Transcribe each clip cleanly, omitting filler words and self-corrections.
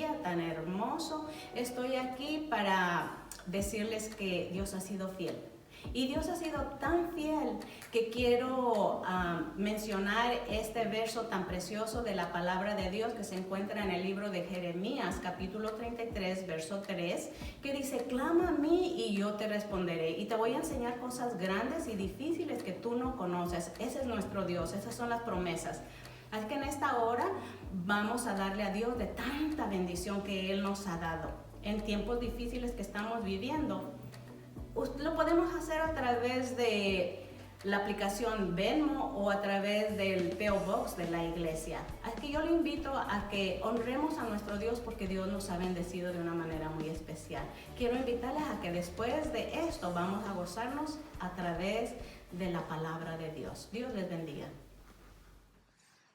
día tan hermoso. Estoy aquí para decirles que Dios ha sido fiel. Y Dios ha sido tan fiel que quiero mencionar este verso tan precioso de la palabra de Dios que se encuentra en el libro de Jeremías, capítulo 33, verso 3, que dice: clama a mí y yo te responderé, y te voy a enseñar cosas grandes y difíciles que tú no conoces. Ese es nuestro Dios, esas son las promesas. Así que en esta hora vamos a darle a Dios de tanta bendición que Él nos ha dado en tiempos difíciles que estamos viviendo. Lo podemos hacer a través de la aplicación Venmo o a través del P.O. Box de la iglesia. Así que yo le invito a que honremos a nuestro Dios porque Dios nos ha bendecido de una manera muy especial. Quiero invitarles a que después de esto vamos a gozarnos a través de la palabra de Dios. Dios les bendiga.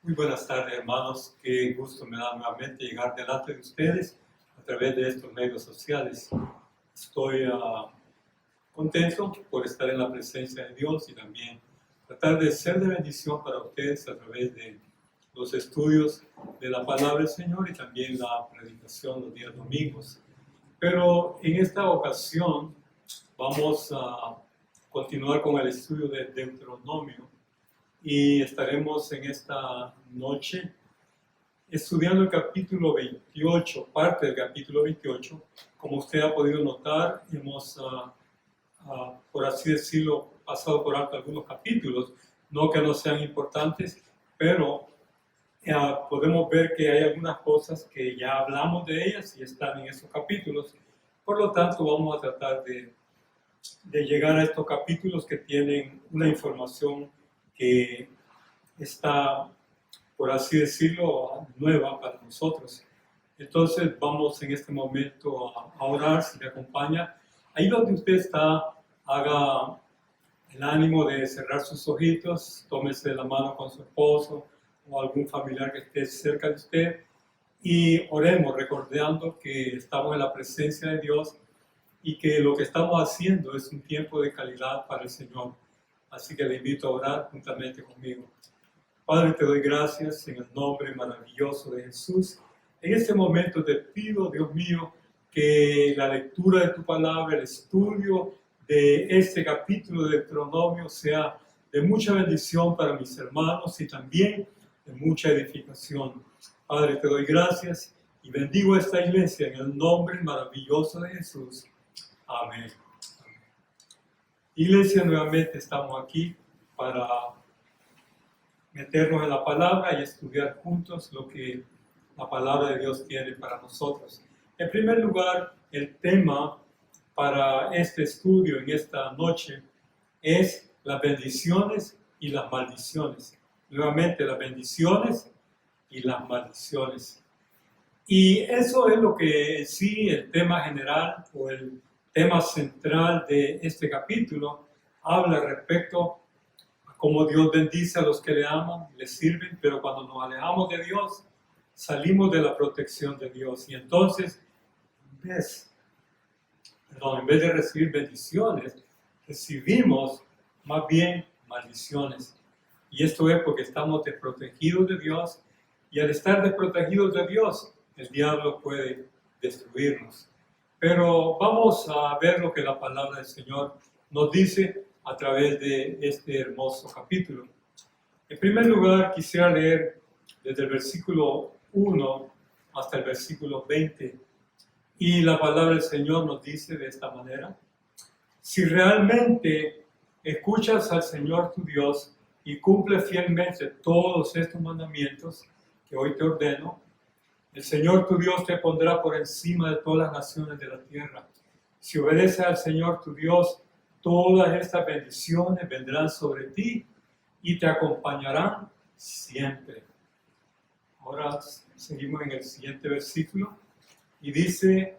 Muy buenas tardes, hermanos. Qué gusto me da nuevamente llegar delante de ustedes a través de estos medios sociales. Estoy contento por estar en la presencia de Dios y también tratar de ser de bendición para ustedes a través de los estudios de la palabra del Señor y también la predicación los días domingos. Pero en esta ocasión vamos a continuar con el estudio de Deuteronomio y estaremos en esta noche estudiando el capítulo 28, parte del capítulo 28. Como usted ha podido notar, hemos por así decirlo, pasado por alto algunos capítulos, no que no sean importantes, pero podemos ver que hay algunas cosas que ya hablamos de ellas y están en esos capítulos. Por lo tanto, vamos a tratar de llegar a estos capítulos que tienen una información que está, por así decirlo, nueva para nosotros. Entonces, vamos en este momento a orar, si me acompaña. Ahí donde usted está, haga el ánimo de cerrar sus ojitos, tómese de la mano con su esposo o algún familiar que esté cerca de usted y oremos recordando que estamos en la presencia de Dios y que lo que estamos haciendo es un tiempo de calidad para el Señor. Así que le invito a orar juntamente conmigo. Padre, te doy gracias en el nombre maravilloso de Jesús. En este momento te pido, Dios mío, que la lectura de tu palabra, el estudio de este capítulo de Deuteronomio sea de mucha bendición para mis hermanos y también de mucha edificación. Padre, te doy gracias y bendigo esta iglesia en el nombre maravilloso de Jesús. Amén. Iglesia, nuevamente estamos aquí para meternos en la palabra y estudiar juntos lo que la palabra de Dios tiene para nosotros. En primer lugar, el tema para este estudio en esta noche es las bendiciones y las maldiciones. Nuevamente, las bendiciones y las maldiciones. Y eso es lo que sí, el tema general o el tema central de este capítulo habla respecto a cómo Dios bendice a los que le aman, le sirven, pero cuando nos alejamos de Dios, salimos de la protección de Dios. Y entonces, en vez de recibir bendiciones, recibimos más bien maldiciones. Y esto es porque estamos desprotegidos de Dios, y al estar desprotegidos de Dios, el diablo puede destruirnos. Pero vamos a ver lo que la palabra del Señor nos dice a través de este hermoso capítulo. En primer lugar, quisiera leer desde el versículo 1 hasta el versículo 20. Y la palabra del Señor nos dice de esta manera: si realmente escuchas al Señor tu Dios y cumples fielmente todos estos mandamientos que hoy te ordeno, el Señor tu Dios te pondrá por encima de todas las naciones de la tierra. Si obedeces al Señor tu Dios, todas estas bendiciones vendrán sobre ti y te acompañarán siempre. Ahora seguimos en el siguiente versículo. Y dice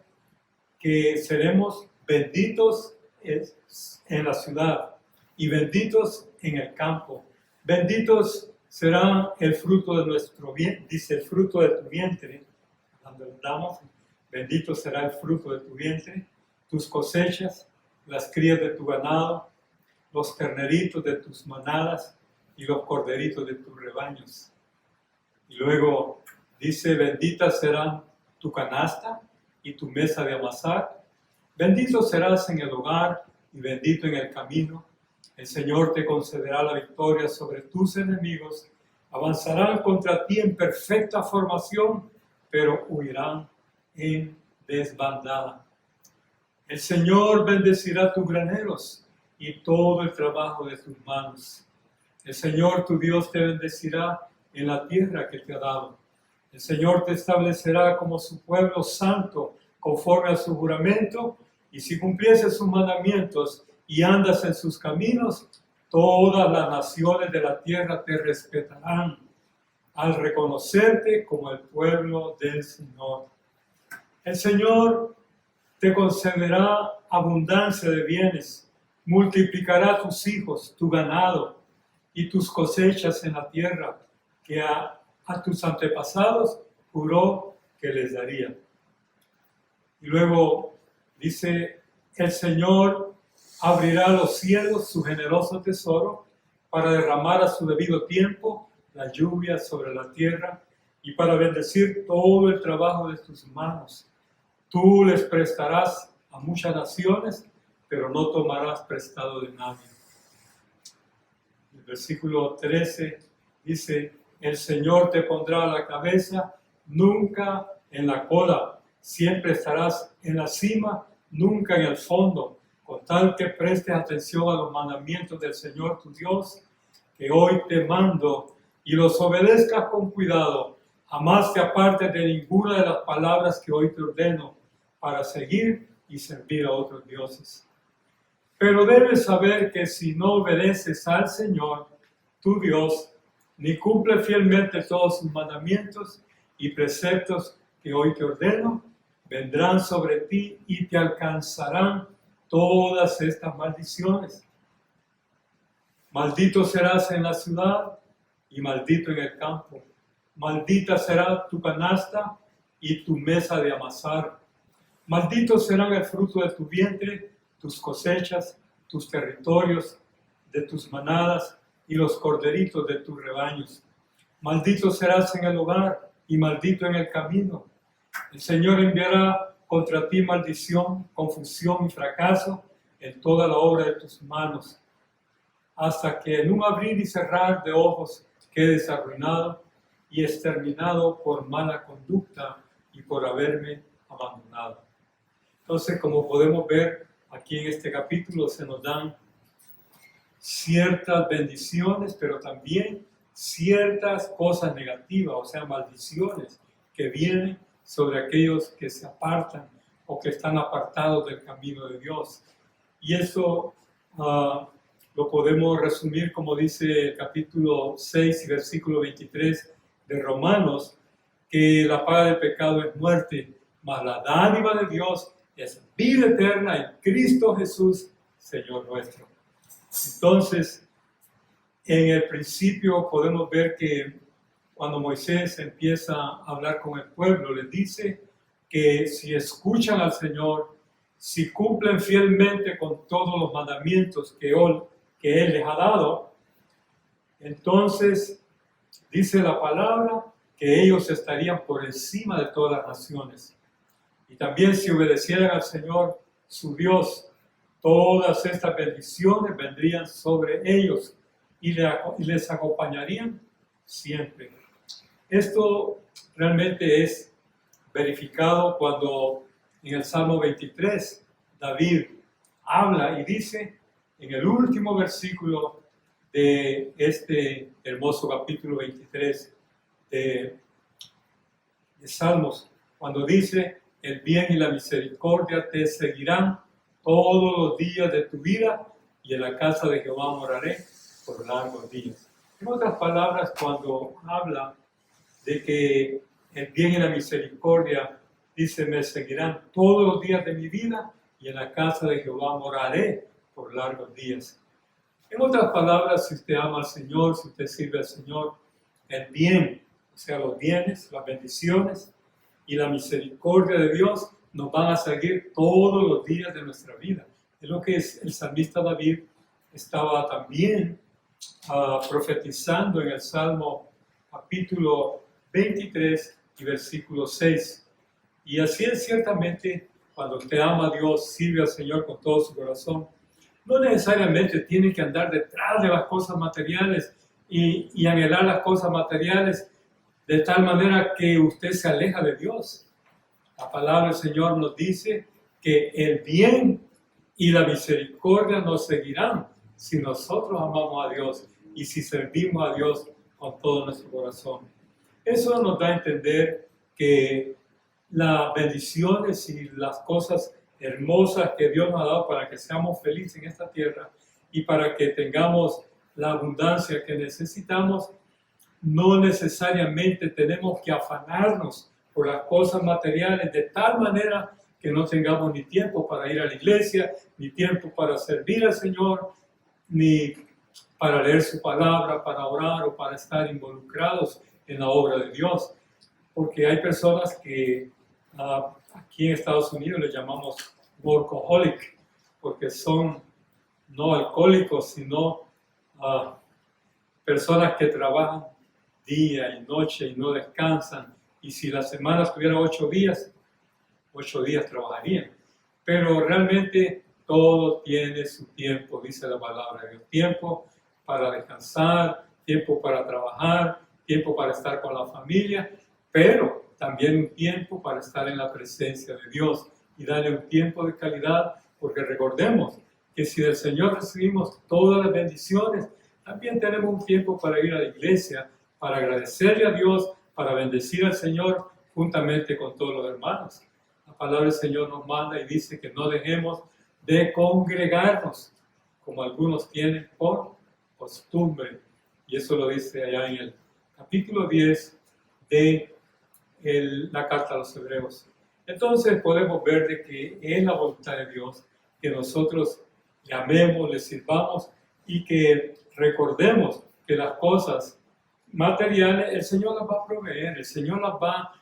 que seremos benditos en la ciudad y benditos en el campo. Benditos será el fruto de nuestro vientre, dice el fruto de tu vientre. Cuando hablamos, bendito será el fruto de tu vientre, tus cosechas, las crías de tu ganado, los terneritos de tus manadas y los corderitos de tus rebaños. Y luego dice, benditas serán tu canasta y tu mesa de amasar. Bendito serás en el hogar y bendito en el camino. El Señor te concederá la victoria sobre tus enemigos. Avanzarán contra ti en perfecta formación, pero huirán en desbandada. El Señor bendecirá tus graneros y todo el trabajo de tus manos. El Señor tu Dios te bendecirá en la tierra que te ha dado. El Señor te establecerá como su pueblo santo, conforme a su juramento, y si cumplieses sus mandamientos y andas en sus caminos, todas las naciones de la tierra te respetarán al reconocerte como el pueblo del Señor. El Señor te concederá abundancia de bienes, multiplicará tus hijos, tu ganado y tus cosechas en la tierra que a tus antepasados juró que les daría. Y luego dice, el Señor abrirá los cielos, su generoso tesoro, para derramar a su debido tiempo la lluvia sobre la tierra y para bendecir todo el trabajo de tus manos. Tú les prestarás a muchas naciones, pero no tomarás prestado de nadie. El versículo 13 dice, el Señor te pondrá a la cabeza, nunca en la cola. Siempre estarás en la cima, nunca en el fondo, con tal que prestes atención a los mandamientos del Señor tu Dios, que hoy te mando, y los obedezcas con cuidado. Jamás te apartes de ninguna de las palabras que hoy te ordeno, para seguir y servir a otros dioses. Pero debes saber que si no obedeces al Señor, tu Dios, ni cumple fielmente todos sus mandamientos y preceptos que hoy te ordeno, vendrán sobre ti y te alcanzarán todas estas maldiciones. Maldito serás en la ciudad y maldito en el campo. Maldita será tu canasta y tu mesa de amasar. Malditos serán el fruto de tu vientre, tus cosechas, tus territorios, de tus manadas y los corderitos de tus rebaños. Maldito serás en el hogar y maldito en el camino. El Señor enviará contra ti maldición, confusión y fracaso en toda la obra de tus manos, hasta que en un abrir y cerrar de ojos quedes arruinado y exterminado por mala conducta y por haberme abandonado. Entonces, como podemos ver aquí en este capítulo, se nos dan ciertas bendiciones, pero también ciertas cosas negativas, o sea, maldiciones que vienen sobre aquellos que se apartan o que están apartados del camino de Dios. Y eso lo podemos resumir como dice el capítulo 6 y versículo 23 de Romanos, que la paga del pecado es muerte, mas la dádiva de Dios es vida eterna en Cristo Jesús, Señor nuestro. Entonces, en el principio podemos ver que cuando Moisés empieza a hablar con el pueblo, les dice que si escuchan al Señor, si cumplen fielmente con todos los mandamientos que Él les ha dado, entonces dice la palabra que ellos estarían por encima de todas las naciones. Y también si obedecieran al Señor, su Dios, todas estas bendiciones vendrían sobre ellos y les acompañarían siempre. Esto realmente es verificado cuando en el Salmo 23 David habla y dice en el último versículo de este hermoso capítulo 23 de Salmos, cuando dice: el bien y la misericordia te seguirán todos los días de tu vida, y en la casa de Jehová moraré por largos días. En otras palabras, cuando habla de que el bien y la misericordia, dice, me seguirán todos los días de mi vida, y en la casa de Jehová moraré por largos días. En otras palabras, si usted ama al Señor, si usted sirve al Señor, el bien, o sea, los bienes, las bendiciones y la misericordia de Dios nos van a seguir todos los días de nuestra vida. Es lo que el salmista David estaba también profetizando en el Salmo capítulo 23 y versículo 6. Y así es ciertamente cuando usted ama a Dios, sirve al Señor con todo su corazón. No necesariamente tiene que andar detrás de las cosas materiales y anhelar las cosas materiales de tal manera que usted se aleja de Dios. La palabra del Señor nos dice que el bien y la misericordia nos seguirán si nosotros amamos a Dios y si servimos a Dios con todo nuestro corazón. Eso nos da a entender que las bendiciones y las cosas hermosas que Dios nos ha dado para que seamos felices en esta tierra y para que tengamos la abundancia que necesitamos, no necesariamente tenemos que afanarnos por las cosas materiales de tal manera que no tengamos ni tiempo para ir a la iglesia, ni tiempo para servir al Señor, ni para leer su palabra, para orar o para estar involucrados en la obra de Dios. Porque hay personas que aquí en Estados Unidos le llamamos workaholic, porque son no alcohólicos, sino personas que trabajan día y noche y no descansan. Y si la semana tuviera 8 días, 8 días trabajarían. Pero realmente todo tiene su tiempo, dice la palabra de Dios. Tiempo para descansar, tiempo para trabajar, tiempo para estar con la familia, pero también un tiempo para estar en la presencia de Dios y darle un tiempo de calidad, porque recordemos que si del Señor recibimos todas las bendiciones, también tenemos un tiempo para ir a la iglesia, para agradecerle a Dios, para bendecir al Señor juntamente con todos los hermanos. La palabra del Señor nos manda y dice que no dejemos de congregarnos, como algunos tienen por costumbre. Y eso lo dice allá en el capítulo 10 de la carta a los Hebreos. Entonces podemos ver de que es la voluntad de Dios que nosotros le amemos, le sirvamos y que recordemos que las cosas materiales el Señor las va a proveer, el Señor las va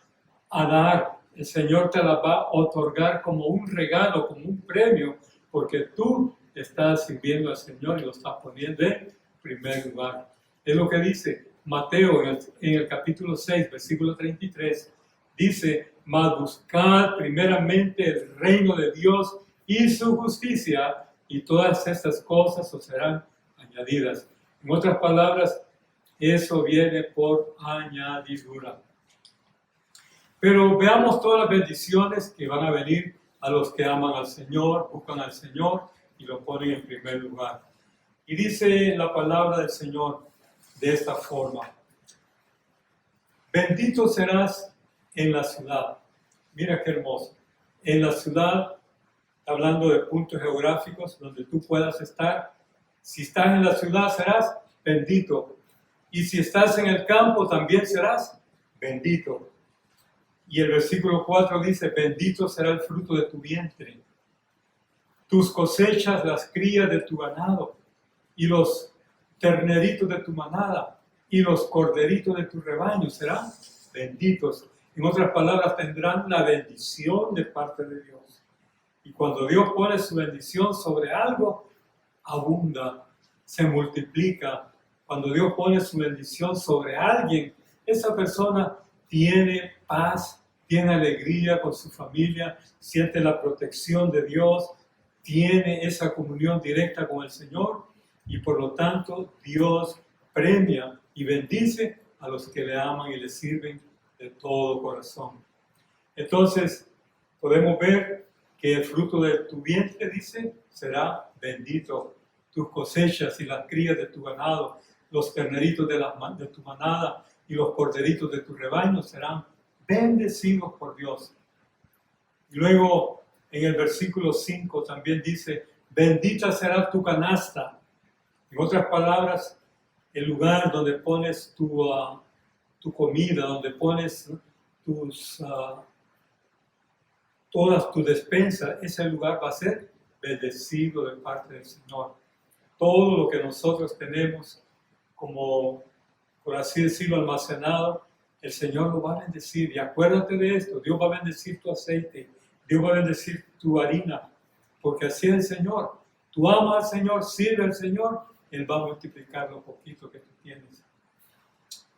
a dar, el Señor te las va a otorgar como un regalo, como un premio, porque tú estás sirviendo al Señor y lo estás poniendo en primer lugar. Es lo que dice Mateo en el capítulo 6, versículo 33. Dice, mas buscad primeramente el reino de Dios y su justicia, y todas estas cosas os serán añadidas. En otras palabras, eso viene por añadidura. Pero veamos todas las bendiciones que van a venir a los que aman al Señor, buscan al Señor y lo ponen en primer lugar. Y dice la palabra del Señor de esta forma: bendito serás en la ciudad. Mira qué hermoso. En la ciudad, hablando de puntos geográficos donde tú puedas estar. Si estás en la ciudad serás bendito. Y si estás en el campo también serás bendito. Y el versículo 4 dice, bendito será el fruto de tu vientre. Tus cosechas, las crías de tu ganado, y los terneritos de tu manada, y los corderitos de tu rebaño serán benditos. En otras palabras, tendrán la bendición de parte de Dios. Y cuando Dios pone su bendición sobre algo, abunda, se multiplica. Cuando Dios pone su bendición sobre alguien, esa persona tiene paz, tiene alegría con su familia, siente la protección de Dios, tiene esa comunión directa con el Señor y por lo tanto Dios premia y bendice a los que le aman y le sirven de todo corazón. Entonces podemos ver que el fruto de tu vientre, dice, será bendito. Tus cosechas y las crías de tu ganado, los terneritos de tu manada y los corderitos de tu rebaño serán bendecidos por Dios. Y luego en el versículo 5 también dice, bendita será tu canasta. En otras palabras, el lugar donde pones tu comida, donde pones todas tus despensas, ese lugar va a ser bendecido de parte del Señor. Todo lo que nosotros tenemos como, por así decirlo, almacenado, el Señor lo va a bendecir. Y acuérdate de esto, Dios va a bendecir tu aceite, Dios va a bendecir tu harina, porque así es el Señor. Tú amas al Señor, sirve al Señor, Él va a multiplicar lo poquito que tú tienes.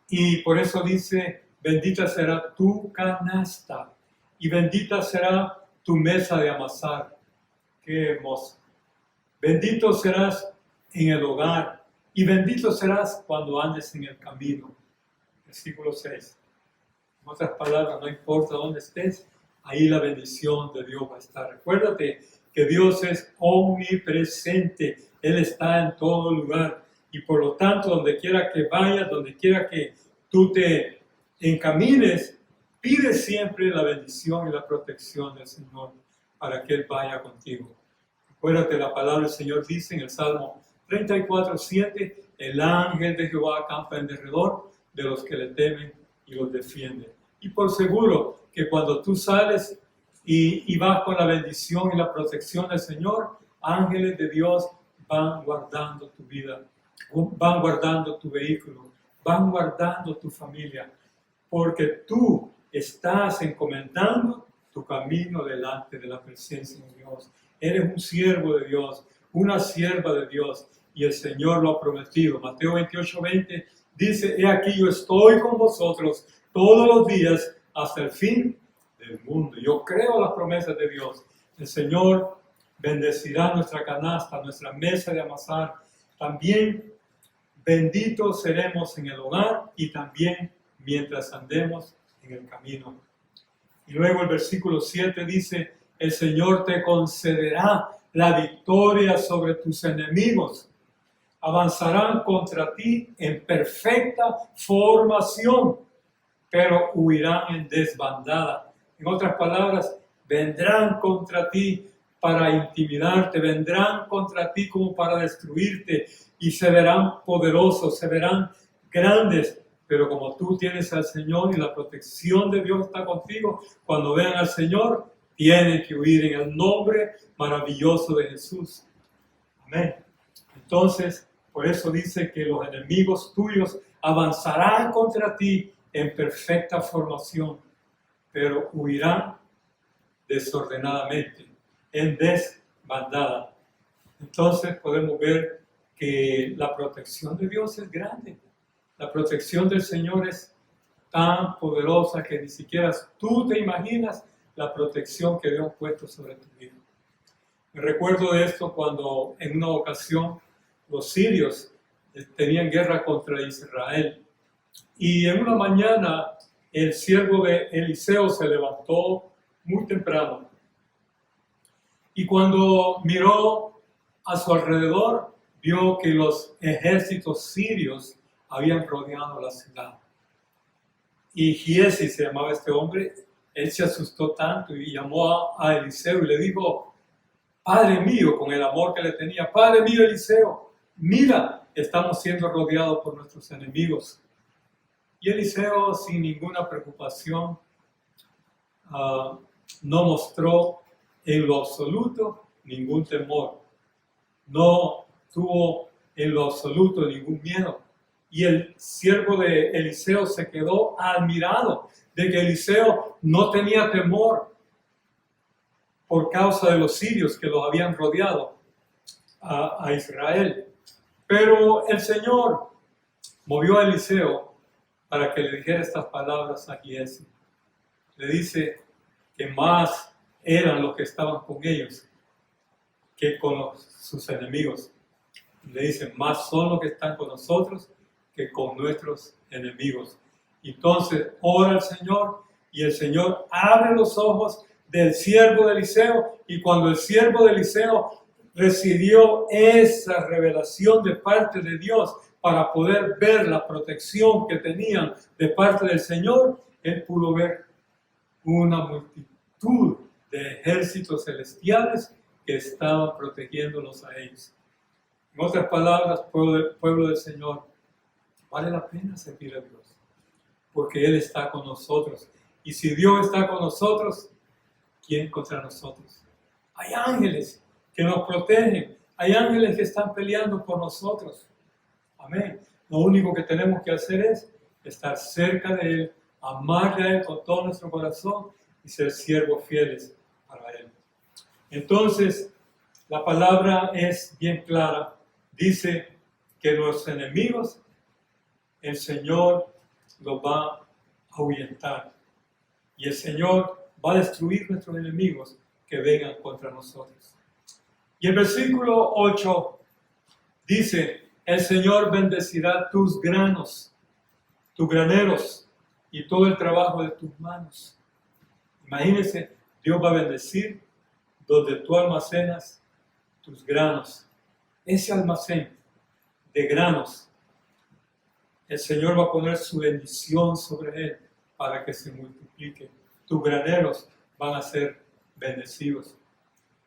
Y por eso dice, bendita será tu canasta. y bendita será tu mesa de amasar. Qué hermoso. Bendito serás en el hogar y bendito serás cuando andes en el camino. Versículo 6. En otras palabras, no importa dónde estés, ahí la bendición de Dios va a estar. Recuérdate que Dios es omnipresente. Él está en todo lugar. Y por lo tanto, donde quiera que vayas, donde quiera que tú te encamines, pide siempre la bendición y la protección del Señor para que Él vaya contigo. Acuérdate, la palabra del Señor dice en el Salmo 34:7, el ángel de Jehová acampa en derredor de los que le temen y los defiende. Y por seguro que cuando tú sales y vas con la bendición y la protección del Señor, ángeles de Dios van guardando tu vida, van guardando tu vehículo, van guardando tu familia, porque tú estás encomendando tu camino delante de la presencia de Dios. Eres un siervo de Dios, una sierva de Dios, y el Señor lo ha prometido. Mateo 28:20 dice, he aquí yo estoy con vosotros todos los días hasta el fin del mundo. Yo creo las promesas de Dios. El Señor bendecirá nuestra canasta, nuestra mesa de amasar. También benditos seremos en el hogar y también mientras andemos en el camino. Y luego el versículo 7 dice, el Señor te concederá la victoria sobre tus enemigos. Avanzarán contra ti en perfecta formación, pero huirán en desbandada. En otras palabras, vendrán contra ti para intimidarte, vendrán contra ti como para destruirte y se verán poderosos, se verán grandes, pero como tú tienes al Señor y la protección de Dios está contigo, cuando vean al Señor, tienen que huir en el nombre maravilloso de Jesús. Amén. Entonces, por eso dice que los enemigos tuyos avanzarán contra ti en perfecta formación, pero huirán desordenadamente, en desbandada. Entonces podemos ver que la protección de Dios es grande. La protección del Señor es tan poderosa que ni siquiera tú te imaginas la protección que Dios ha puesto sobre tu vida. Me recuerdo de esto cuando en una ocasión los sirios tenían guerra contra Israel. Y en una mañana el siervo de Eliseo se levantó muy temprano. Y cuando miró a su alrededor, vio que los ejércitos sirios habían rodeado la ciudad. Y Giesi se llamaba este hombre, él se asustó tanto y llamó a Eliseo y le dijo, Padre mío, con el amor que le tenía, Padre mío Eliseo, mira, estamos siendo rodeados por nuestros enemigos. Y Eliseo, sin ninguna preocupación, no mostró en lo absoluto ningún temor. No tuvo en lo absoluto ningún miedo. Y el siervo de Eliseo se quedó admirado de que Eliseo no tenía temor por causa de los sirios que los habían rodeado a Israel. Pero el Señor movió a Eliseo para que le dijera estas palabras a Giesi. Le dice que más eran los que estaban con ellos que con sus enemigos. Le dice, más son los que están con nosotros que con nuestros enemigos. Entonces ora al Señor y el Señor abre los ojos del siervo de Eliseo, y cuando el siervo de Eliseo recibió esa revelación de parte de Dios para poder ver la protección que tenían de parte del Señor, él pudo ver una multitud de ejércitos celestiales que estaban protegiéndolos a ellos. En otras palabras, pueblo del Señor, vale la pena servir a Dios, porque Él está con nosotros. Y si Dios está con nosotros, ¿quién contra nosotros? Hay ángeles que nos protegen, hay ángeles que están peleando por nosotros. Amén. Lo único que tenemos que hacer es estar cerca de Él, amarle a Él con todo nuestro corazón y ser siervos fieles para Él. Entonces, la palabra es bien clara. Dice que los enemigos, el Señor los va a ahuyentar. Y el Señor va a destruir nuestros enemigos que vengan contra nosotros. Y el versículo 8 dice, el Señor bendecirá tus granos, tus graneros y todo el trabajo de tus manos. Imagínense, Dios va a bendecir donde tú almacenas tus granos. Ese almacén de granos, el Señor va a poner su bendición sobre él para que se multiplique. Tus graneros van a ser bendecidos.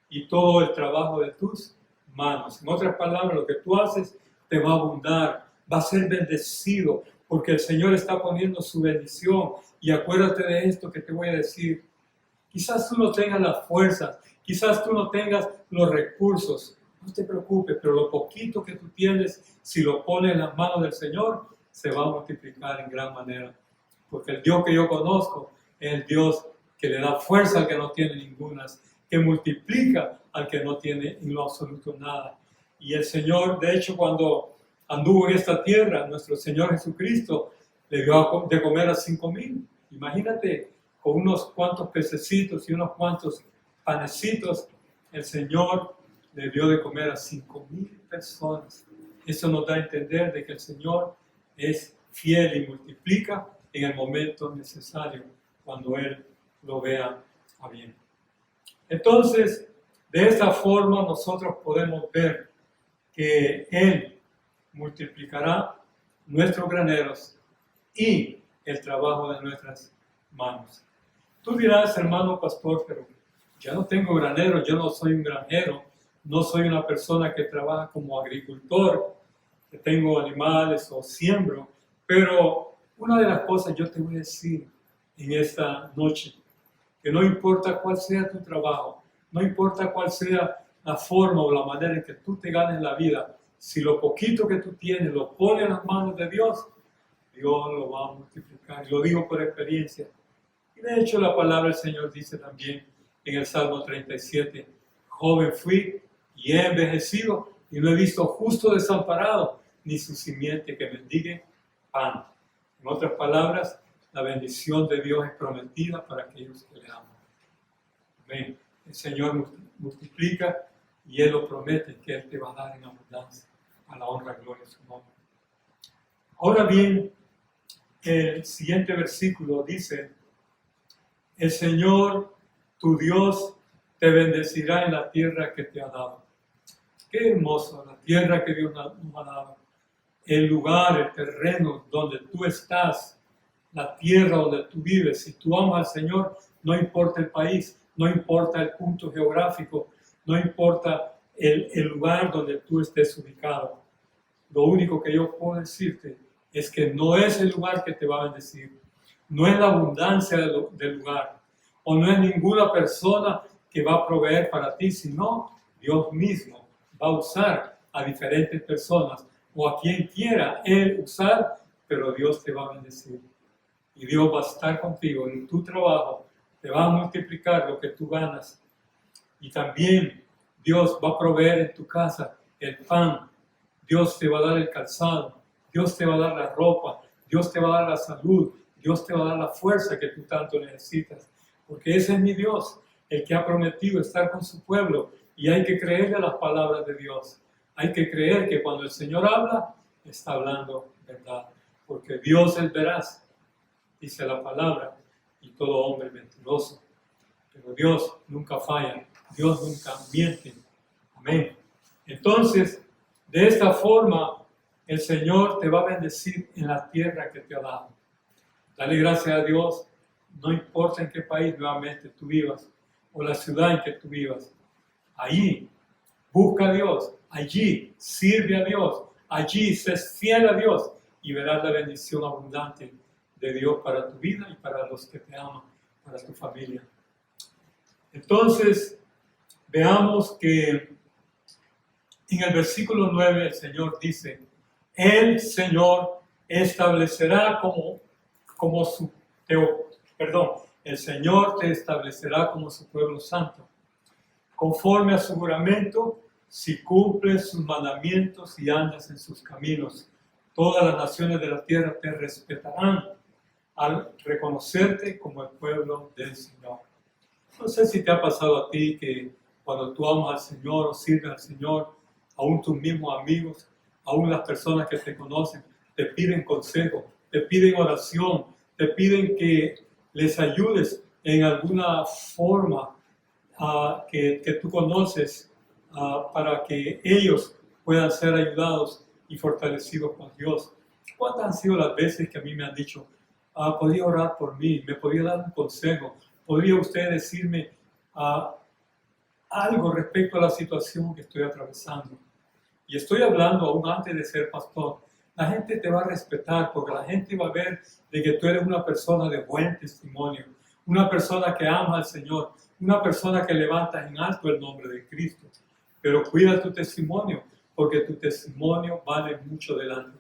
Y todo el trabajo de tus manos. En otras palabras, lo que tú haces te va a abundar, va a ser bendecido, porque el Señor está poniendo su bendición. Y acuérdate de esto que te voy a decir. Quizás tú no tengas las fuerzas, quizás tú no tengas los recursos. No te preocupes, pero lo poquito que tú tienes, si lo pones en las manos del Señor, se va a multiplicar en gran manera. Porque el Dios que yo conozco es el Dios que le da fuerza al que no tiene ninguna, que multiplica al que no tiene en lo absoluto nada. Y el Señor, de hecho, cuando anduvo en esta tierra, nuestro Señor Jesucristo le dio de comer a 5,000. Imagínate, con unos cuantos pececitos y unos cuantos panecitos, el Señor le dio de comer a 5,000 personas. Eso nos da a entender de que el Señor es fiel y multiplica en el momento necesario, cuando Él lo vea a bien. Entonces, de esta forma nosotros podemos ver que Él multiplicará nuestros graneros y el trabajo de nuestras manos. Tú dirás, hermano pastor, pero ya no tengo graneros, yo no soy un granjero, no soy una persona que trabaja como agricultor, que tengo animales o siembro, pero una de las cosas yo te voy a decir en esta noche, que no importa cuál sea tu trabajo, no importa cuál sea la forma o la manera en que tú te ganes la vida, si lo poquito que tú tienes lo pones en las manos de Dios, Dios lo va a multiplicar. Lo digo por experiencia. Y de hecho la palabra del Señor dice también en el Salmo 37, joven fui y he envejecido y no he visto justo desamparado, ni su simiente que mendigue pan. En otras palabras, la bendición de Dios es prometida para aquellos que le aman. Amén. El Señor multiplica y Él lo promete que Él te va a dar en abundancia, a la honra y gloria de su nombre. Ahora bien, el siguiente versículo dice, el Señor, tu Dios, te bendecirá en la tierra que te ha dado. Qué hermoso, la tierra que Dios nos ha dado. El lugar, el terreno donde tú estás, la tierra donde tú vives. Si tú amas al Señor, no importa el país, no importa el punto geográfico, no importa el lugar donde tú estés ubicado. Lo único que yo puedo decirte es que no es el lugar que te va a bendecir, no es la abundancia del lugar, o no es ninguna persona que va a proveer para ti, sino Dios mismo va a usar a diferentes personas o a quien quiera Él usar, pero Dios te va a bendecir. Y Dios va a estar contigo en tu trabajo, te va a multiplicar lo que tú ganas. Y también Dios va a proveer en tu casa el pan, Dios te va a dar el calzado, Dios te va a dar la ropa, Dios te va a dar la salud, Dios te va a dar la fuerza que tú tanto necesitas. Porque ese es mi Dios, el que ha prometido estar con su pueblo. Y hay que creerle a las palabras de Dios. Hay que creer que cuando el Señor habla, está hablando verdad. Porque Dios es veraz, dice la palabra, y todo hombre es mentiroso. Pero Dios nunca falla, Dios nunca miente. Amén. Entonces, de esta forma, el Señor te va a bendecir en la tierra que te ha dado. Dale gracias a Dios, no importa en qué país nuevamente tú vivas, o la ciudad en que tú vivas. Allí, busca a Dios, allí, sirve a Dios, allí, sé fiel a Dios, y verás la bendición abundante de Dios para tu vida y para los que te aman, para tu familia. Entonces, veamos que en el versículo 9 el Señor dice, el Señor establecerá el Señor te establecerá como su pueblo santo, conforme a su juramento, si cumples sus mandamientos y andas en sus caminos. Todas las naciones de la tierra te respetarán al reconocerte como el pueblo del Señor. No sé si te ha pasado a ti que cuando tú amas al Señor o sirves al Señor, aún tus mismos amigos, aún las personas que te conocen, te piden consejo, te piden oración, te piden que les ayudes en alguna forma que tú conoces para que ellos puedan ser ayudados y fortalecidos por Dios. ¿Cuántas han sido las veces que a mí me han dicho, podría orar por mí, me podría dar un consejo, podría usted decirme algo respecto a la situación que estoy atravesando? Y estoy hablando aún antes de ser pastor. La gente te va a respetar porque la gente va a ver de que tú eres una persona de buen testimonio, una persona que ama al Señor, una persona que levanta en alto el nombre de Cristo. Pero cuida tu testimonio, porque tu testimonio vale mucho delante.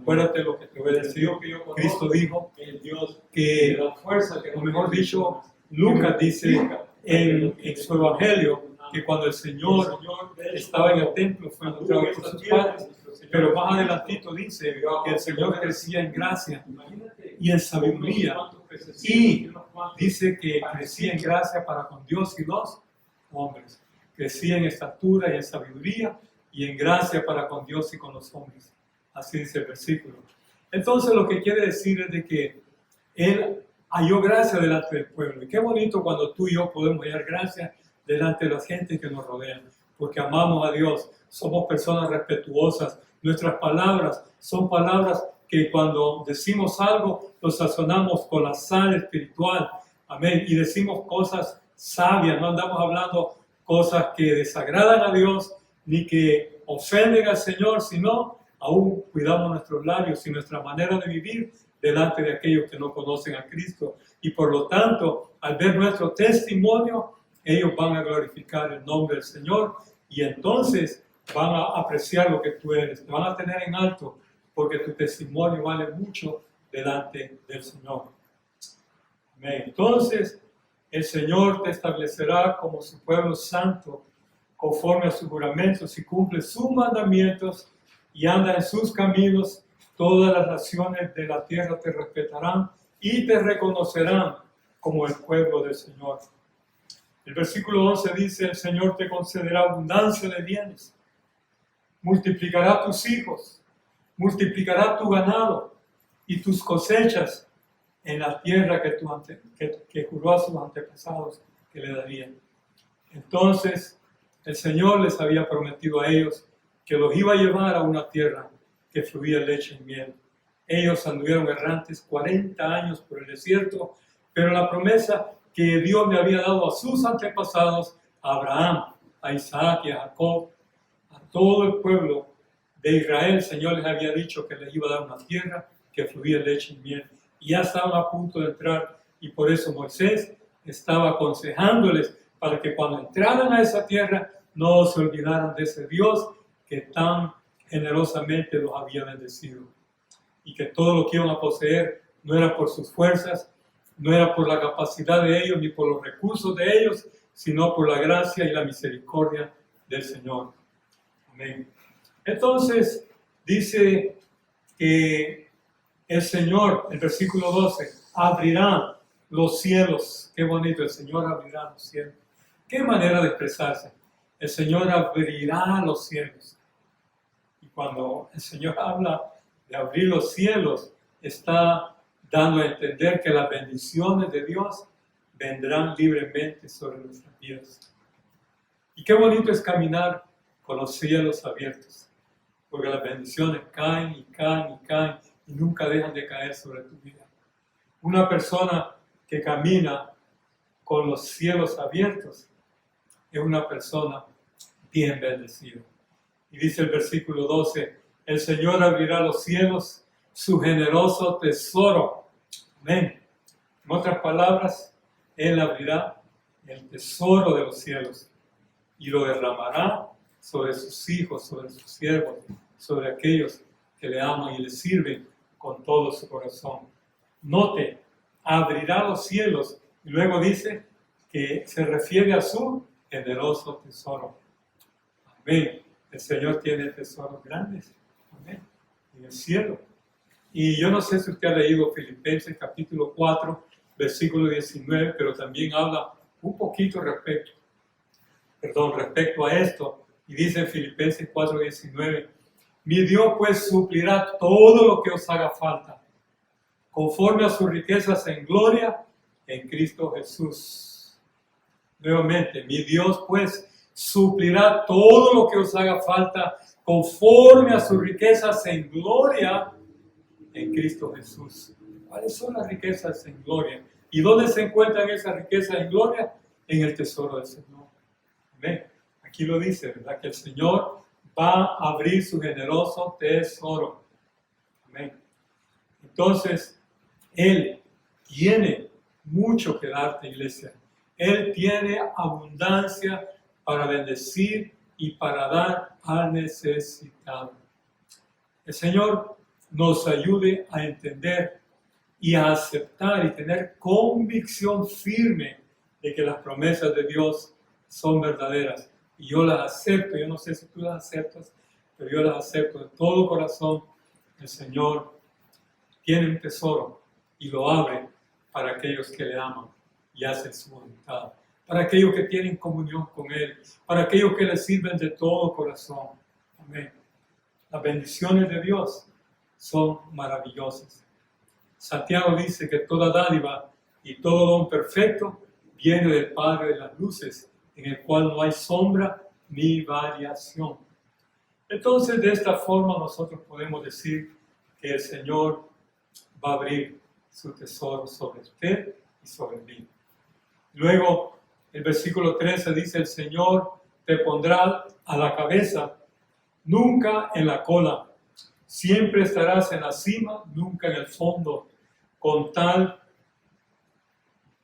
Acuérdate lo que te voy a decir. Cristo dijo que, o mejor dicho, Lucas dice en su evangelio que cuando el Señor estaba en el templo fue encontrado por sus padres, pero más adelantito dice que el Señor crecía en gracia y en sabiduría, y dice que crecía en gracia para con Dios y los hombres, crecía en estatura y en sabiduría y en gracia para con Dios y con los hombres. Así dice el versículo. Entonces lo que quiere decir es de que Él halló gracia delante del pueblo. Y qué bonito cuando tú y yo podemos hallar gracia delante de la gente que nos rodea, porque amamos a Dios, somos personas respetuosas, nuestras palabras son palabras que cuando decimos algo, lo sazonamos con la sal espiritual, amén, y decimos cosas sabias, no andamos hablando cosas que desagradan a Dios, ni que ofenden al Señor, sino aún cuidamos nuestros labios y nuestra manera de vivir delante de aquellos que no conocen a Cristo, y por lo tanto, al ver nuestro testimonio, ellos van a glorificar el nombre del Señor y entonces van a apreciar lo que tú eres, te van a tener en alto porque tu testimonio vale mucho delante del Señor. Amén. Entonces, el Señor te establecerá como su pueblo santo conforme a sus juramentos si cumple sus mandamientos y anda en sus caminos. Todas las naciones de la tierra te respetarán y te reconocerán como el pueblo del Señor. El versículo 11 dice, el Señor te concederá abundancia de bienes, multiplicará tus hijos, multiplicará tu ganado y tus cosechas en la tierra que juró a sus antepasados que le darían. Entonces, el Señor les había prometido a ellos que los iba a llevar a una tierra que fluía leche y miel. Ellos anduvieron errantes 40 años por el desierto, pero la promesa que Dios le había dado a sus antepasados, a Abraham, a Isaac y a Jacob, a todo el pueblo de Israel, el Señor les había dicho que les iba a dar una tierra que fluía leche y miel. Y ya estaban a punto de entrar, y por eso Moisés estaba aconsejándoles para que cuando entraran a esa tierra no se olvidaran de ese Dios que tan generosamente los había bendecido. Y que todo lo que iban a poseer no era por sus fuerzas, no era por la capacidad de ellos ni por los recursos de ellos, sino por la gracia y la misericordia del Señor. Amén. Entonces, dice que el Señor, el versículo 12, abrirá los cielos. Qué bonito, el Señor abrirá los cielos. Qué manera de expresarse. El Señor abrirá los cielos. Y cuando el Señor habla de abrir los cielos, está dando a entender que las bendiciones de Dios vendrán libremente sobre nuestras vidas. Y qué bonito es caminar con los cielos abiertos, porque las bendiciones caen y caen y caen y nunca dejan de caer sobre tu vida. Una persona que camina con los cielos abiertos es una persona bien bendecida. Y dice el versículo 12, el Señor abrirá los cielos, su generoso tesoro. Amén. En otras palabras, Él abrirá el tesoro de los cielos y lo derramará sobre sus hijos, sobre sus siervos, sobre aquellos que le aman y le sirven con todo su corazón. Note, abrirá los cielos y luego dice que se refiere a su generoso tesoro. Amén. El Señor tiene tesoros grandes. Amén. En el cielo. Y yo no sé si usted ha leído Filipenses capítulo 4, versículo 19, pero también habla un poquito respecto a esto. Y dice en Filipenses 4:19, mi Dios pues suplirá todo lo que os haga falta, conforme a sus riquezas en gloria en Cristo Jesús. Nuevamente, mi Dios pues suplirá todo lo que os haga falta, conforme a sus riquezas en gloria en Cristo Jesús. ¿Cuáles son las riquezas en gloria? ¿Y dónde se encuentran esas riquezas en gloria? En el tesoro del Señor. Amén. Aquí lo dice, ¿verdad? Que el Señor va a abrir su generoso tesoro. Amén. Entonces, Él tiene mucho que darte, iglesia. Él tiene abundancia para bendecir y para dar al necesitado. El Señor nos ayude a entender y a aceptar y tener convicción firme de que las promesas de Dios son verdaderas. Y yo las acepto, yo no sé si tú las aceptas, pero yo las acepto de todo corazón. El Señor tiene un tesoro y lo abre para aquellos que le aman y hacen su voluntad, para aquellos que tienen comunión con Él, para aquellos que le sirven de todo corazón. Amén. Las bendiciones de Dios son maravillosas. Santiago dice que toda dádiva y todo don perfecto viene del Padre de las luces, en el cual no hay sombra ni variación. Entonces, de esta forma nosotros podemos decir que el Señor va a abrir su tesoro sobre usted y sobre mí. Luego, el versículo 13 dice, el Señor te pondrá a la cabeza, nunca en la cola. Siempre estarás en la cima, nunca en el fondo, con tal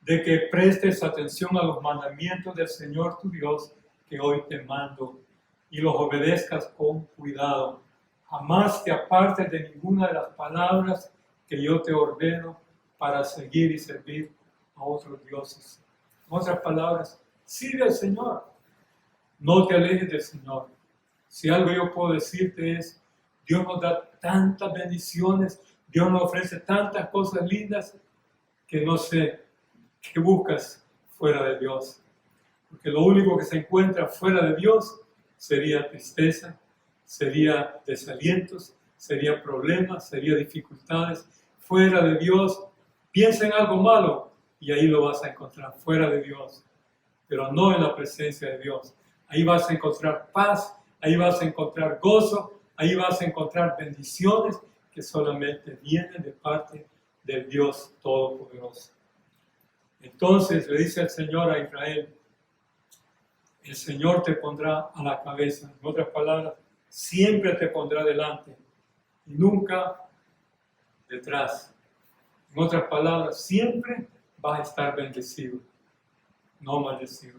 de que prestes atención a los mandamientos del Señor tu Dios que hoy te mando y los obedezcas con cuidado. Jamás te apartes de ninguna de las palabras que yo te ordeno para seguir y servir a otros dioses. En otras palabras, sirve al Señor. No te alejes del Señor. Si algo yo puedo decirte es, Dios nos da tantas bendiciones, Dios nos ofrece tantas cosas lindas que no sé qué buscas fuera de Dios. Porque lo único que se encuentra fuera de Dios sería tristeza, sería desalientos, sería problemas, sería dificultades. Fuera de Dios, piensa en algo malo y ahí lo vas a encontrar, fuera de Dios, pero no en la presencia de Dios. Ahí vas a encontrar paz, ahí vas a encontrar gozo, ahí vas a encontrar bendiciones que solamente vienen de parte del Dios Todopoderoso. Entonces le dice el Señor a Israel, el Señor te pondrá a la cabeza. En otras palabras, siempre te pondrá delante y nunca detrás. En otras palabras, siempre vas a estar bendecido, no maldecido.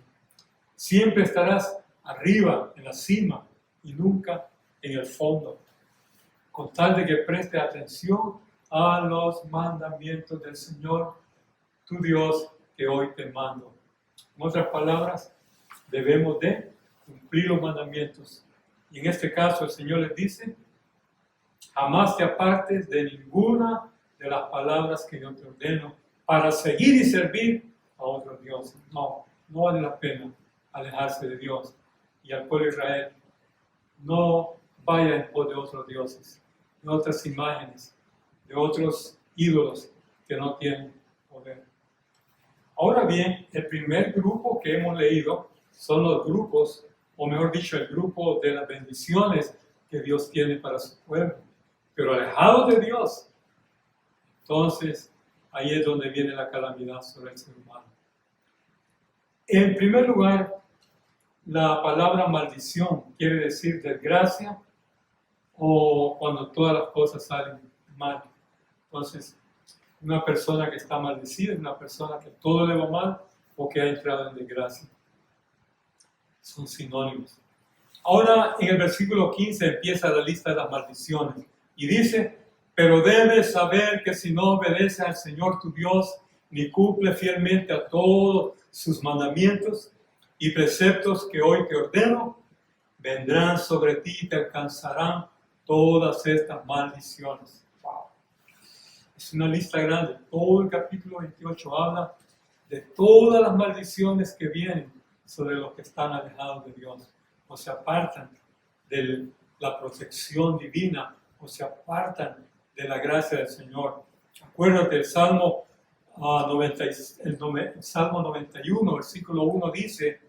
Siempre estarás arriba, en la cima, y nunca en el fondo, con tal de que preste atención a los mandamientos del Señor, tu Dios, que hoy te mando. En otras palabras, debemos de cumplir los mandamientos. Y en este caso el Señor les dice, jamás te apartes de ninguna de las palabras que yo te ordeno para seguir y servir a otros dioses. No vale la pena alejarse de Dios. Y al pueblo de Israel, no vaya en pos de otros dioses, de otras imágenes, de otros ídolos que no tienen poder. Ahora bien, el primer grupo que hemos leído son los grupos, o mejor dicho, el grupo de las bendiciones que Dios tiene para su pueblo. Pero alejados de Dios, entonces ahí es donde viene la calamidad sobre el ser humano. En primer lugar, la palabra maldición quiere decir desgracia o cuando todas las cosas salen mal. Entonces, una persona que está maldecida es una persona que todo le va mal o que ha entrado en desgracia. Son sinónimos. Ahora, en el versículo 15 empieza la lista de las maldiciones y dice, pero debes saber que si no obedeces al Señor tu Dios, ni cumple fielmente a todos sus mandamientos y preceptos que hoy te ordeno, vendrán sobre ti y te alcanzarán todas estas maldiciones. Wow. Es una lista grande. Todo el capítulo 28 habla de todas las maldiciones que vienen sobre los que están alejados de Dios o se apartan de la protección divina o se apartan de la gracia del Señor. Acuérdate, el Salmo 91, versículo 1 dice: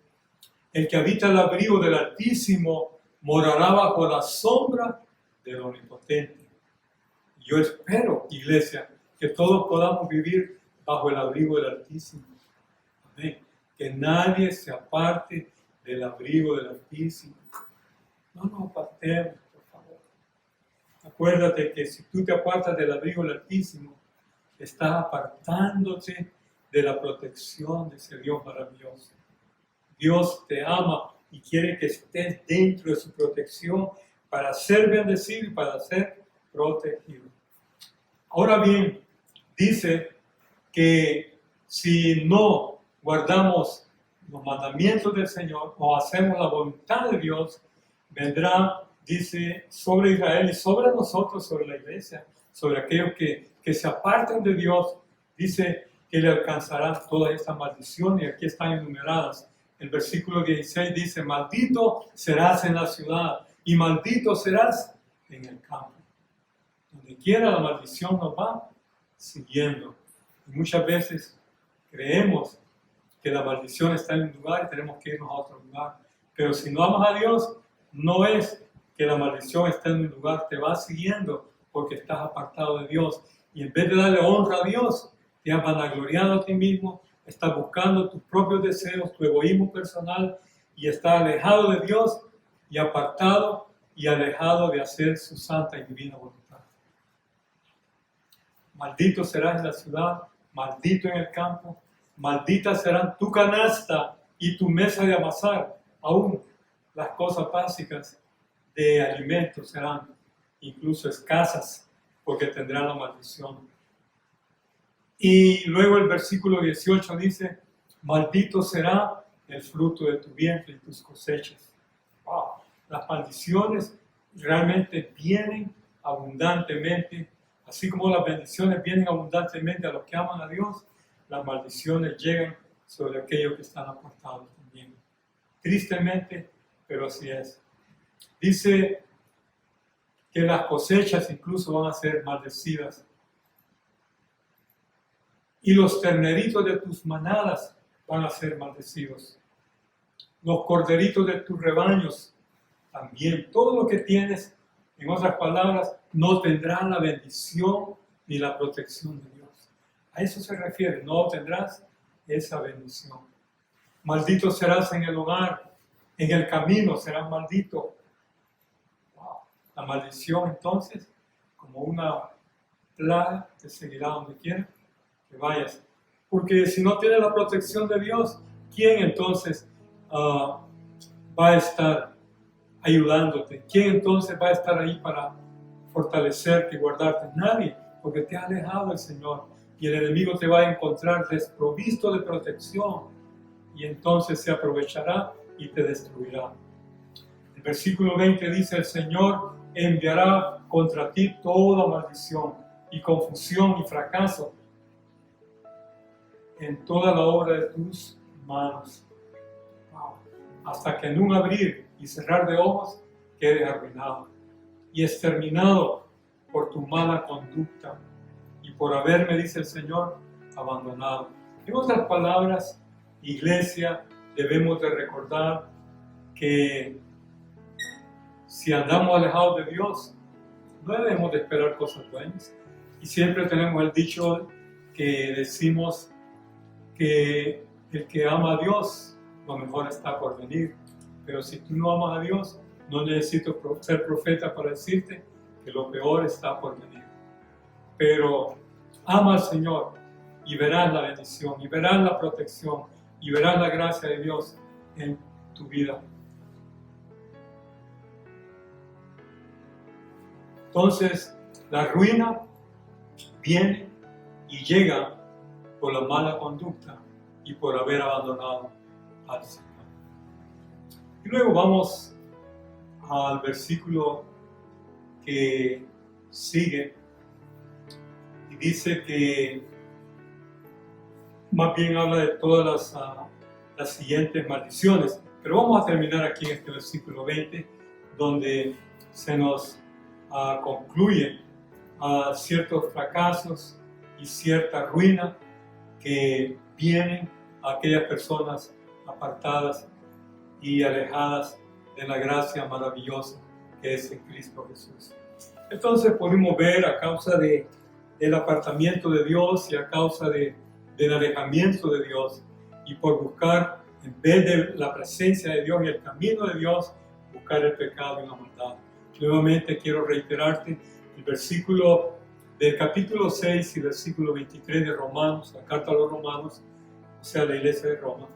el que habita el abrigo del Altísimo morará bajo la sombra del Omnipotente. Yo espero, iglesia, que todos podamos vivir bajo el abrigo del Altísimo. Amén. Que nadie se aparte del abrigo del Altísimo. No nos apartemos, por favor. Acuérdate que si tú te apartas del abrigo del Altísimo, estás apartándote de la protección de ese Dios maravilloso. Dios te ama y quiere que estés dentro de su protección para ser bendecido y para ser protegido. Ahora bien, dice que si no guardamos los mandamientos del Señor o hacemos la voluntad de Dios, vendrá, dice, sobre Israel y sobre nosotros, sobre la iglesia, sobre aquellos que se aparten de Dios, dice que le alcanzarán todas estas maldiciones, y aquí están enumeradas. El versículo 16 dice: maldito serás en la ciudad y maldito serás en el campo. Donde quiera la maldición nos va siguiendo. Y muchas veces creemos que la maldición está en un lugar y tenemos que irnos a otro lugar. Pero si no amas a Dios, no es que la maldición está en un lugar, te va siguiendo porque estás apartado de Dios. Y en vez de darle honra a Dios, te has vanagloriado a ti mismo, estás buscando tus propios deseos, tu egoísmo personal, y estás alejado de Dios y apartado y alejado de hacer su santa y divina voluntad. Maldito serás en la ciudad, maldito en el campo, malditas serán tu canasta y tu mesa de amasar. Aún las cosas básicas de alimentos serán incluso escasas porque tendrán la maldición. Y luego el versículo 18 dice: maldito será el fruto de tu vientre y tus cosechas. Wow. Las maldiciones realmente vienen abundantemente, así como las bendiciones vienen abundantemente a los que aman a Dios, las maldiciones llegan sobre aquellos que están apartados también. Tristemente, pero así es. Dice que las cosechas incluso van a ser maldecidas. Y los terneritos de tus manadas van a ser maldecidos. Los corderitos de tus rebaños también. Todo lo que tienes, en otras palabras, no tendrá la bendición ni la protección de Dios. A eso se refiere, no tendrás esa bendición. Maldito serás en el hogar, en el camino serás maldito. Wow. La maldición entonces, como una plaga, te seguirá donde quiera que vayas. Porque si no tienes la protección de Dios, ¿quién entonces va a estar ayudándote? ¿Quién entonces va a estar ahí para fortalecerte y guardarte? Nadie, porque te ha alejado del Señor. Y el enemigo te va a encontrar desprovisto de protección. Y entonces se aprovechará y te destruirá. El versículo 20 dice: el Señor enviará contra ti toda maldición y confusión y fracaso en toda la obra de tus manos. Wow. Hasta que en un abrir y cerrar de ojos quedes arruinado y exterminado por tu mala conducta y por haberme, dice el Señor, abandonado. En otras palabras, iglesia, debemos de recordar que si andamos alejados de Dios, no debemos de esperar cosas buenas. Y siempre tenemos el dicho que decimos que el que ama a Dios, lo mejor está por venir. Pero si tú no amas a Dios, no necesito ser profeta para decirte que lo peor está por venir. Pero ama al Señor y verás la bendición, y verás la protección, y verás la gracia de Dios en tu vida. Entonces, la ruina viene y llega por la mala conducta y por haber abandonado al Señor. Y luego vamos al versículo que sigue y dice que más bien habla de todas las siguientes maldiciones. Pero vamos a terminar aquí en este versículo 20, donde se nos concluyen ciertos fracasos y cierta ruina que vienen a aquellas personas apartadas y alejadas de la gracia maravillosa que es en Cristo Jesús. Entonces podemos ver, a causa del apartamiento de Dios y a causa del alejamiento de Dios, y por buscar, en vez de la presencia de Dios y el camino de Dios, buscar el pecado y la maldad. Nuevamente quiero reiterarte el versículo del capítulo 6 y versículo 23 de Romanos, la carta a los Romanos, o sea, la iglesia de Roma.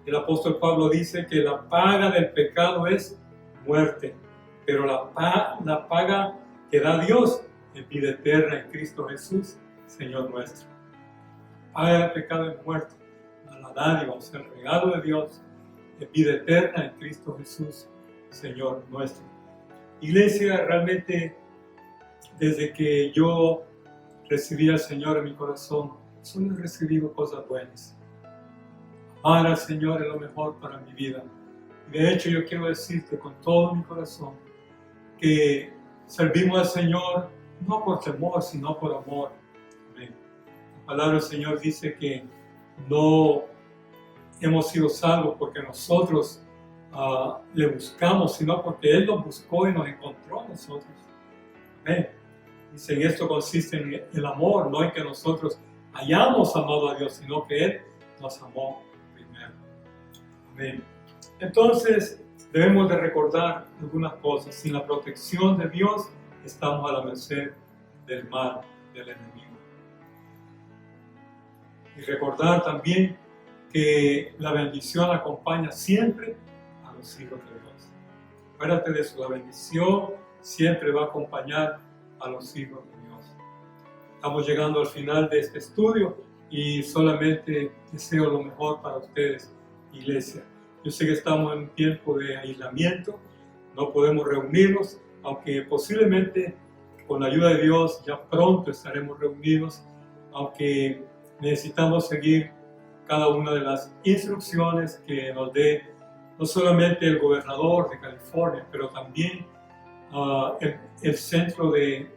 El apóstol Pablo dice que la paga del pecado es muerte, pero la paga que da Dios es vida eterna en Cristo Jesús, Señor nuestro. La paga del pecado es muerte, la dádiva, o sea, el regalo de Dios es vida eterna en Cristo Jesús, Señor nuestro. Iglesia, realmente desde que yo recibí al Señor en mi corazón, solo he recibido cosas buenas. Amar al Señor es lo mejor para mi vida. Y de hecho yo quiero decirte con todo mi corazón que servimos al Señor no por temor, sino por amor. Amén. La palabra del Señor dice que no hemos sido salvos porque nosotros le buscamos, sino porque Él nos buscó y nos encontró a nosotros. Amén. Dice, en esto consiste en el amor, no en que nosotros hayamos amado a Dios, sino que Él nos amó primero. Amén. Entonces, debemos de recordar algunas cosas. Sin la protección de Dios, estamos a la merced del mal, del enemigo. Y recordar también que la bendición acompaña siempre a los hijos de Dios. Acuérdate de eso, la bendición siempre va a acompañar a los hijos de Dios. Estamos llegando al final de este estudio y solamente deseo lo mejor para ustedes, iglesia. Yo sé que estamos en un tiempo de aislamiento, no podemos reunirnos, aunque posiblemente con la ayuda de Dios ya pronto estaremos reunidos, aunque necesitamos seguir cada una de las instrucciones que nos dé no solamente el gobernador de California, pero también el Centro del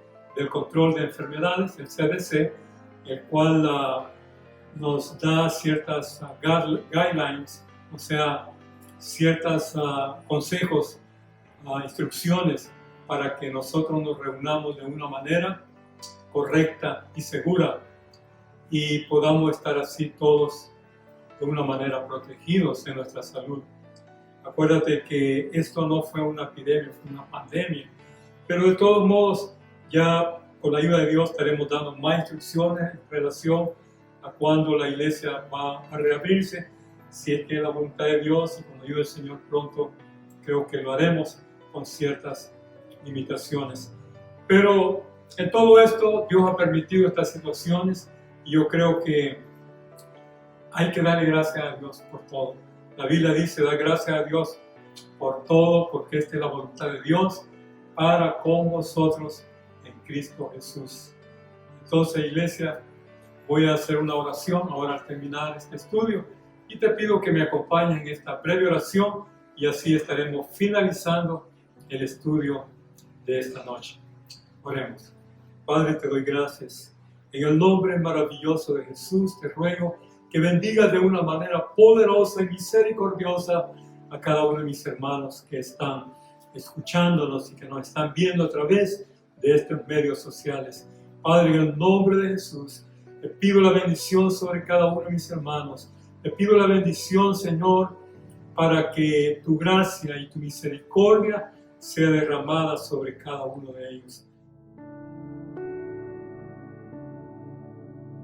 Control de Enfermedades, el CDC, el cual nos da ciertas guidelines, o sea, ciertos consejos, instrucciones para que nosotros nos reunamos de una manera correcta y segura y podamos estar así todos de una manera protegidos en nuestra salud. Acuérdate que esto no fue una epidemia, fue una pandemia, pero de todos modos ya con la ayuda de Dios estaremos dando más instrucciones en relación a cuándo la iglesia va a reabrirse, si es que es la voluntad de Dios, y con la ayuda del Señor pronto creo que lo haremos con ciertas limitaciones. Pero en todo esto Dios ha permitido estas situaciones y yo creo que hay que darle gracias a Dios por todo. La Biblia dice, da gracias a Dios por todo, porque esta es la voluntad de Dios para con vosotros en Cristo Jesús. Entonces, iglesia, voy a hacer una oración ahora al terminar este estudio y te pido que me acompañes en esta breve oración y así estaremos finalizando el estudio de esta noche. Oremos. Padre, te doy gracias. En el nombre maravilloso de Jesús te ruego que bendigas de una manera poderosa y misericordiosa a cada uno de mis hermanos que están escuchándonos y que nos están viendo a través de estos medios sociales. Padre, en el nombre de Jesús, te pido la bendición sobre cada uno de mis hermanos. Te pido la bendición, Señor, para que tu gracia y tu misericordia sea derramada sobre cada uno de ellos.